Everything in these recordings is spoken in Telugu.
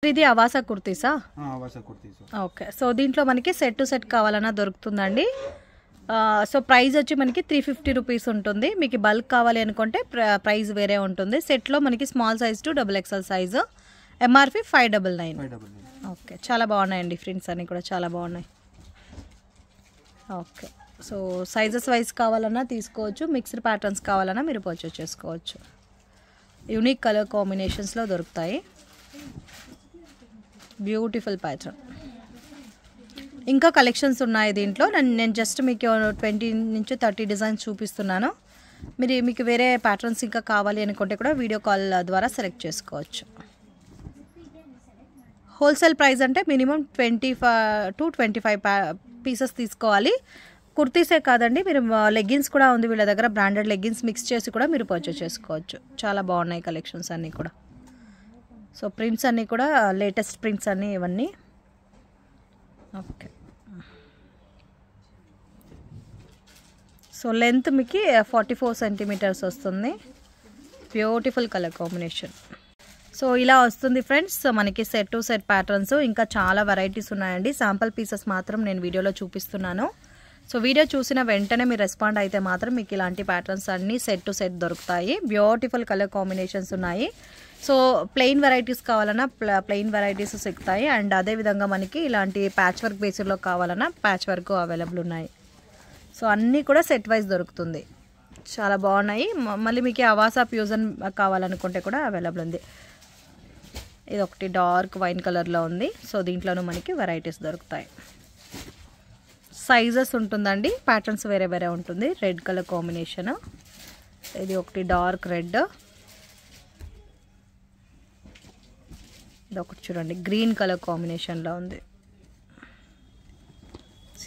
ఇది అవాసా కుర్తీసా? అవాసా కుర్తీస్. ఓకే. సో దీంట్లో మనకి సెట్ టు సెట్ కావాలన్నా దొరుకుతుందండి. సో ప్రైస్ వచ్చి మనకి 350 రూపీస్ ఉంటుంది. మీకు బల్క్ కావాలి అనుకుంటే ప్రైస్ వేరే ఉంటుంది. సెట్లో మనకి small size to XXL size, MRP 599. Okay, చాలా బాగున్నాయండి. ప్రింట్స్ అన్నీ కూడా చాలా బాగున్నాయి. ఓకే, సో సైజెస్ వైజ్ కావాలన్నా తీసుకోవచ్చు, మిక్స్డ్ ప్యాటర్న్స్ కావాలన్నా మీరు పర్చేస్ చేసుకోవచ్చు. యూనిక్ కలర్ కాంబినేషన్స్లో దొరుకుతాయి. Beautiful pattern. ఇంకా కలెక్షన్స్ ఉన్నాయి దీంట్లో. నేను జస్ట్ మీకు 20 నుంచి 30 డిజైన్స్ చూపిస్తున్నాను. మీకు వేరే ప్యాటర్న్స్ ఇంకా కావాలి అనుకుంటే కూడా వీడియో కాల్ ద్వారా సెలెక్ట్ చేసుకోవచ్చు. హోల్సేల్ ప్రైస్ అంటే మినిమం 25 to 25 పీసెస్ తీసుకోవాలి. కుర్తీసే కాదండి, మీరు లెగ్గిన్స్ కూడా ఉంది వీళ్ళ దగ్గర. బ్రాండెడ్ లెగ్గిన్స్ మిక్స్ చేసి కూడా మీరు పర్చేస్ చేసుకోవచ్చు. చాలా బాగున్నాయి కలెక్షన్స్ అన్నీ కూడా. సో ప్రింట్స్ అన్నీ కూడా లేటెస్ట్ ప్రింట్స్ అన్నీ ఇవన్నీ. ఓకే, సో లెంత్ మీకు 44 సెంటీమీటర్స్ వస్తుంది. Beautiful colour combination. సో ఇలా వస్తుంది ఫ్రెండ్స్. సో మనకి సెట్ టు సెట్ ప్యాటర్న్స్ ఇంకా చాలా వెరైటీస్ ఉన్నాయండి. శాంపుల్ పీసెస్ మాత్రం నేను వీడియోలో చూపిస్తున్నాను. సో వీడియో చూసిన వెంటనే మీరు రెస్పాండ్ అయితే మాత్రం మీకు ఇలాంటి ప్యాటర్న్స్ అన్నీ సెట్ టు సెట్ దొరుకుతాయి. బ్యూటిఫుల్ కలర్ కాంబినేషన్స్ ఉన్నాయి. సో ప్లెయిన్ వెరైటీస్ కావాలన్నా ప్లెయిన్ వెరైటీస్ సిగుతాయి. అండ్ అదేవిధంగా మనకి ఇలాంటి ప్యాచ్ వర్క్ బేసిస్లో కావాలన్నా ప్యాచ్ వర్క్ అవైలబుల్ ఉన్నాయి. సో అన్నీ కూడా సెట్ వైజ్ దొరుకుతుంది. చాలా బాగున్నాయి. మళ్ళీ మీకు అవాసా ఫ్యూజన్ కావాలనుకుంటే కూడా అవైలబుల్ ఉంది. ఇది ఒకటి డార్క్ వైన్ కలర్లో ఉంది. సో దీంట్లోనూ మనకి వెరైటీస్ దొరుకుతాయి. సైజెస్ ఉంటుందండి, ప్యాటర్న్స్ వేరే వేరే ఉంటుంది. Red colour combination. ఇది ఒకటి డార్క్ రెడ్. ఇది ఒకటి చూడండి గ్రీన్ కలర్ కాంబినేషన్లో ఉంది.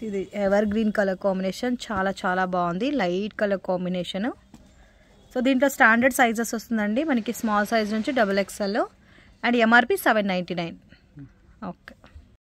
ఇది ఎవర్ గ్రీన్ కలర్ కాంబినేషన్, చాలా చాలా బాగుంది. Light colour combination. సో దీంట్లో స్టాండర్డ్ సైజెస్ వస్తుందండి మనకి. స్మాల్ సైజ్ నుంచి XXL అండ్ ఎంఆర్పి 799. ఓకే.